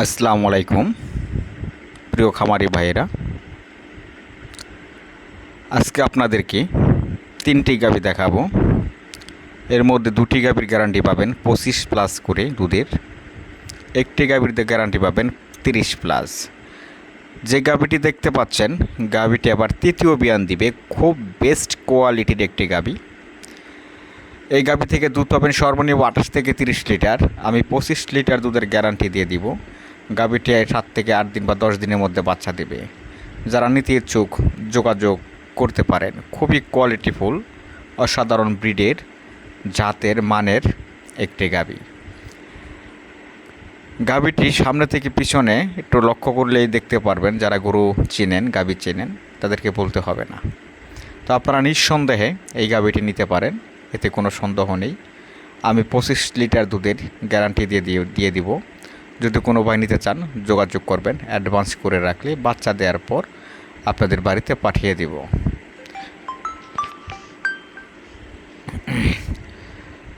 আসসালামু আলাইকুম প্রিয় খামারি ভাইয়েরা। আজকে আপনাদেরকে তিনটি গাভী দেখাবো। এর মধ্যে দুটি গাভীর গ্যারান্টি পাবেন 25+ করে দুধের, একটি গাভীর গ্যারান্টি পাবেন 30+। যে গাভীটি দেখতে পাচ্ছেন গাভীটি আবার তৃতীয় বিয়ান দিবে, খুব বেস্ট কোয়ালিটির একটি গাভী। এই গাভী থেকে দুধ পাবেন সর্বনিম্ন 28 থেকে 30 লিটার। আমি 25 লিটার দুধের গ্যারান্টি দিয়ে দিব। গাভীটি 7 থেকে 8 দিন বা 10 দিনের মধ্যে বাচ্চা দেবে। যারা নিতে ইচ্ছুক যোগাযোগ করতে পারেন। খুবই কোয়ালিটিফুল, অসাধারণ ব্রিডের, জাতের মানের একটি গাভী। গাভীটি সামনে থেকে পিছনে একটু লক্ষ্য করলেই দেখতে পারবেন। যারা গরু চেনেন, গাভী চেনেন, তাদেরকে বলতে হবে না। তো আপনারা নিঃসন্দেহে এই গাভীটি নিতে পারেন, এতে কোনো সন্দেহ নেই। আমি 25 লিটার দুধের গ্যারান্টি দিয়ে দিব। যদি কোনো ভাই নিতে চান যোগাযোগ করবেন, অ্যাডভান্স করে রাখলে বাচ্চা দেওয়ার পর আপনাদের বাড়িতে পাঠিয়ে দিব।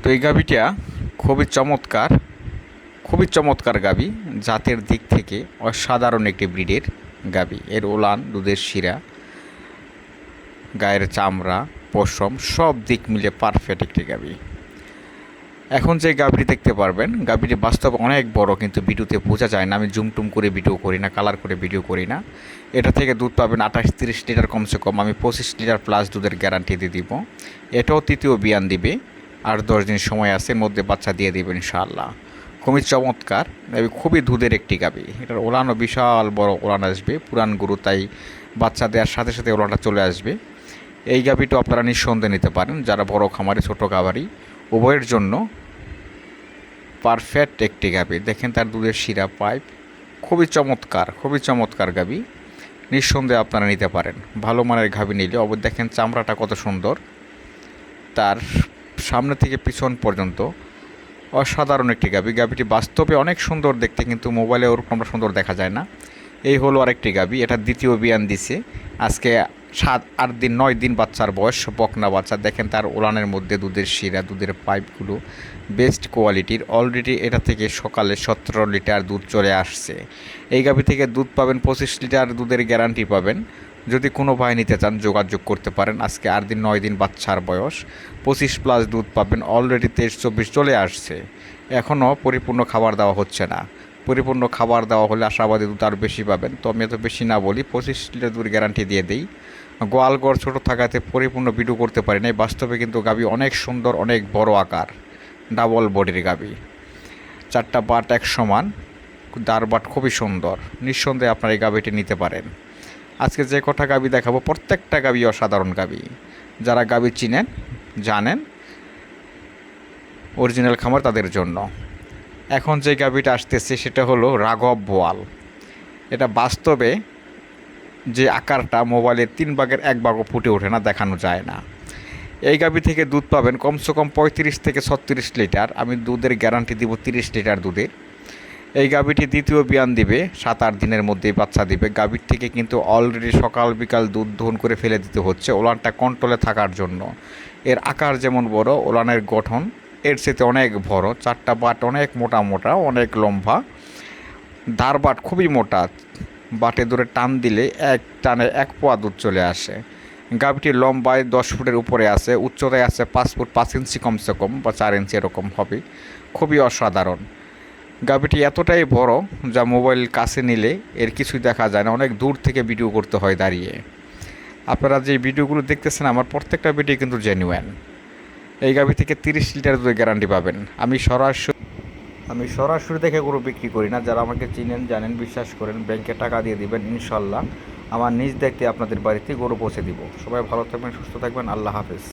তো এই গাভীটা খুবই চমৎকার গাভী। জাতের দিক থেকে অসাধারণ একটি ব্রিডের গাভী। এর ওলান, দুধের শিরা, গায়ের চামড়া, পশম সব দিক মিলে পারফেক্ট একটি গাভী। এখন যে গাভীটি দেখতে পারবেন, গাভীটি বাস্তবে অনেক বড়, কিন্তু ভিডিওতে বোঝা যায় না। আমি জুম করে ভিডিও করি না, কালার করে ভিডিও করি না। এটা থেকে দুধ পাবেন 28-30 লিটার কমসে কম। আমি 25 লিটার প্লাস দুধের গ্যারান্টি দিয়ে দিব। এটাও তৃতীয় বিয়ান দিবে, আর 10 দিন সময় আছে, এর মধ্যে বাচ্চা দিয়ে দেবেন ইনশাআল্লাহ। খুবই চমৎকার, খুবই দুধের একটি গাভী। এটার ওলানও বিশাল বড় ওলান আসবে, পুরান গরু, তাই বাচ্চা দেওয়ার সাথে সাথে ওলানটা চলে আসবে। এই গাভীটাও আপনারা নিঃসন্দেহে নিতে পারেন। যারা বড় খামারি, ছোটো খামারি, উভয়ের জন্য পারফেক্ট একটি গাভী। দেখেন তার দুধের শিরা, পাইপ খুবই চমৎকার গাভী। নিঃসন্দেহে আপনারা নিতে পারেন। ভালো মানের গাভী নিলে দেখেন চামড়াটা কত সুন্দর, তার সামনে থেকে পিছন পর্যন্ত অসাধারণ একটি গাভী। গাভীটি বাস্তবে অনেক সুন্দর দেখতে, কিন্তু মোবাইলে ওরকম সুন্দর দেখা যায় না। এই হলো আরেকটি গাভী, এটা দ্বিতীয় বিয়ান দিছে। আজকে 7-8 দিন 9 দিন বাচ্চার বয়স, বকনা বাচ্চা। দেখেন তার ওলানের মধ্যে দুধের শিরা, দুধের পাইপগুলো বেস্ট কোয়ালিটির। অলরেডি এটা থেকে সকালে 17 লিটার দুধ চলে আসছে। এই গাভী থেকে দুধ পাবেন 25 লিটার দুধের গ্যারান্টি পাবেন। যদি কোনো ভাই নিতে চান যোগাযোগ করতে পারেন। আজকে 8 দিন 9 দিন বাচ্চার বয়স, 25+ দুধ পাবেন। অলরেডি 23-24 চলে আসছে, এখনও পরিপূর্ণ খাবার দেওয়া হচ্ছে না। পরিপূর্ণ খাবার দেওয়া হলে আশাবাদী দুধ আরও বেশি পাবেন। তো আমি এত বেশি না বলি, 25 লিটার দুধ গ্যারান্টি দিয়ে দিই। গোয়ালঘর ছোটো থাকাতে পরিপূর্ণ ভিডিও করতে পারি না। বাস্তবে কিন্তু গাভী অনেক সুন্দর, অনেক বড় আকার, ডাবল বডির গাভী। 4টা বাট এক সমান, দাঁড় বাট খুবই সুন্দর। নিঃসন্দেহে আপনার এই গাভীটি নিতে পারেন। আজকে যে কটা গাভী দেখাবো প্রত্যেকটা গাভী অসাধারণ গাভী। যারা গাভী চিনেন, জানেন, অরিজিনাল খামার, তাদের জন্য। এখন যে গাভীটা আসতেছে সেটা হলো রাঘব বোয়াল। এটা বাস্তবে যে আকারটা মোবাইলের 3 ভাগের 1 ভাগও ফুটে ওঠে না, দেখানো যায় না। এই গাভী থেকে দুধ পাবেন কমসে কম 35 থেকে 36 লিটার। আমি দুধের গ্যারান্টি দিব 30 লিটার দুধের। এই গাভীটি দ্বিতীয় বিয়ান দিবে, 7-8 দিনের মধ্যেই বাচ্চা দিবে। গাভীর থেকে কিন্তু অলরেডি সকাল বিকাল দুধ দহন করে ফেলে দিতে হচ্ছে ওলানটা কন্ট্রোলে থাকার জন্য। এর আকার যেমন বড়, ওলানের গঠন এর সাথে অনেক বড়। 4টা বাট অনেক মোটা, অনেক লম্বা। দাঁড় বাট খুবই মোটা, বাটে ধরে টান দিলে এক টানে 1 পোয়া দুধ চলে আসে। গাভীটির লম্বায় 10 ফুটের উপরে আছে, উচ্চতায় আছে 5 ফুট 5 ইঞ্চি কমসে কম, বা 4 ইঞ্চি এরকম হবে। খুবই অসাধারণ গাভীটি, এতটাই বড় যা মোবাইল কাছে নিলে এর কিছুই দেখা যায় না। অনেক দূর থেকে ভিডিও করতে হয় দাঁড়িয়ে। আপনারা যে ভিডিওগুলো দেখতেছেন আমার প্রত্যেকটা ভিডিও কিন্তু জেনুইন। এই গাভী থেকে 30 লিটার দুধের গ্যারান্টি পাবেন। আমি সরাসরি দেখে গরু বিক্রি করি না। যারা আমাকে চিনেন, জানেন, বিশ্বাস করেন, ব্যাংকে টাকা দিয়ে দিবেন, ইনশাল্লাহ আমার নিজ দেখতে আপনাদের বাড়িতে গরু পৌঁছে দিব। সবাই ভালো থাকবেন, সুস্থ থাকবেন। আল্লাহ হাফেজ।